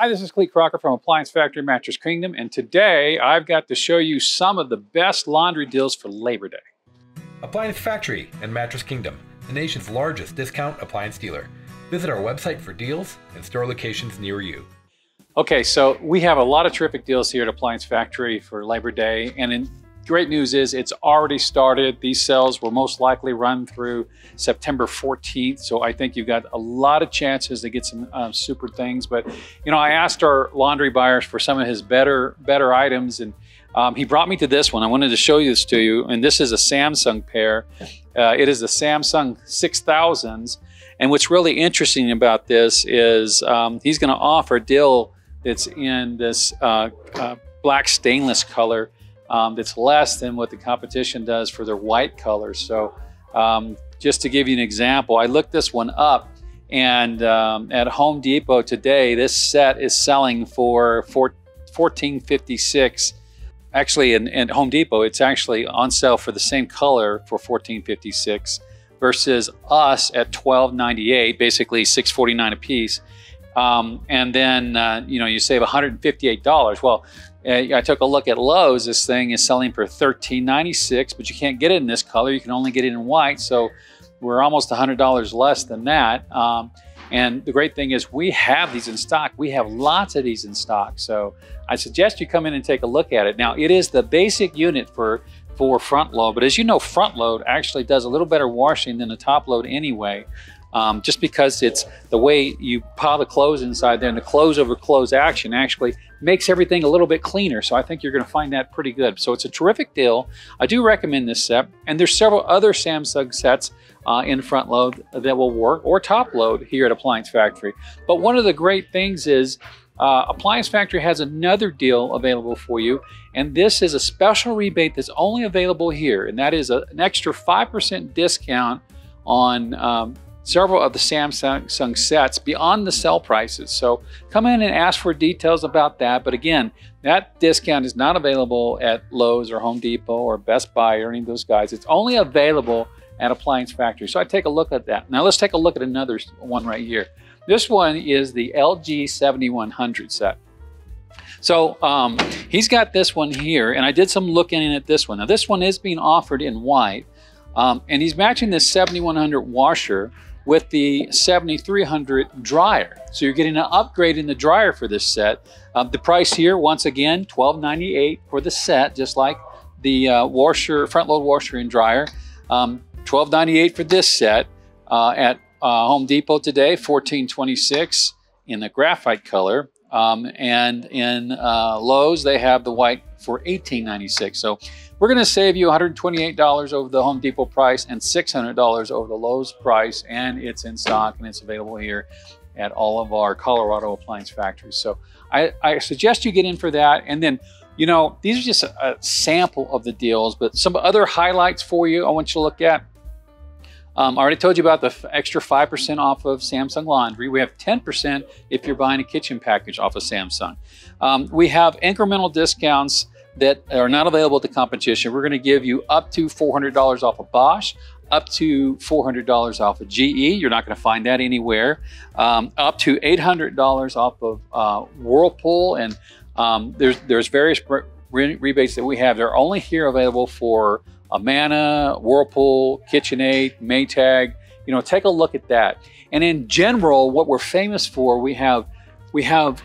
Hi, this is Clete Crocker from Appliance Factory Mattress Kingdom, and today I've got to show you some of the best laundry deals for Labor Day. Appliance Factory and Mattress Kingdom, the nation's largest discount appliance dealer. Visit our website for deals and store locations near you. Okay, so we have a lot of terrific deals here at Appliance Factory for Labor Day, and great news is it's already started. These sales will most likely run through September 14th, so I think you've got a lot of chances to get some super things. But you know, I asked our laundry buyers for some of his better items, and he brought me to this one. I wanted to show this to you, and this is a Samsung pair. It is the Samsung 6000s, and what's really interesting about this is he's going to offer a deal that's in this black stainless color. That's less than what the competition does for their white colors. So just to give you an example, I looked this one up, and at Home Depot today, this set is selling for $14.56. Actually, at Home Depot, it's actually on sale for the same color for $14.56 versus us at $12.98, basically $6.49 a piece. And then you know, you save $158. Well, I took a look at Lowe's. This thing is selling for $13.96, but you can't get it in this color. You can only get it in white, so we're almost $100 less than that. And the great thing is we have these in stock. We have lots of these in stock, so I suggest you come in and take a look at it. Now, it is the basic unit for front load, but as you know, front load actually does a little better washing than the top load anyway. Just because it's the way you pile the clothes inside there, and the clothes over clothes action actually makes everything a little bit cleaner. So I think you're going to find that pretty good. So it's a terrific deal. I do recommend this set, and there's several other Samsung sets in front load that will work, or top load here at Appliance Factory. But one of the great things is Appliance Factory has another deal available for you, and this is a special rebate that's only available here, and that is an extra 5% discount on several of the Samsung sets beyond the sell prices. So come in and ask for details about that. But again, that discount is not available at Lowe's or Home Depot or Best Buy or any of those guys. It's only available at Appliance Factory. So I take a look at that. Now let's take a look at another one right here. This one is the LG 7100 set. So he's got this one here, and I did some looking at this one. Now this one is being offered in white, and he's matching this 7100 washer with the 7300 dryer. So you're getting an upgrade in the dryer for this set. The price here, once again, $12.98 for the set, just like the washer, front load washer and dryer. $12.98 for this set. At Home Depot today, $14.26 in the graphite color. And in Lowe's, they have the white for $18.96. So we're going to save you $128 over the Home Depot price and $600 over the Lowe's price, and it's in stock and it's available here at all of our Colorado appliance factories. So I suggest you get in for that. And then, you know, these are just a sample of the deals, but some other highlights for you I want you to look at. I already told you about the extra 5% off of Samsung Laundry. We have 10% if you're buying a kitchen package off of Samsung. We have incremental discounts that are not available at the competition. We're going to give you up to $400 off of Bosch, up to $400 off of GE. You're not going to find that anywhere. Up to $800 off of Whirlpool, and there's various rebates that we have. They're only here available for Amana, Whirlpool, KitchenAid, Maytag. You know, take a look at that. And in general, what we're famous for, we have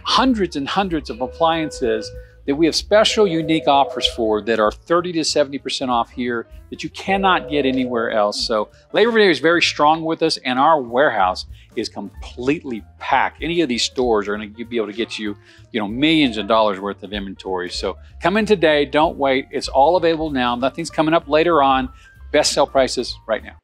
hundreds and hundreds of appliances that we have special unique offers for that are 30 to 70% off here that you cannot get anywhere else. So Labor Day is very strong with us, and our warehouse is completely packed. Any of these stores are going to be able to get you, millions of dollars worth of inventory. So come in today, don't wait. It's all available now. Nothing's coming up later on. Best sell prices right now.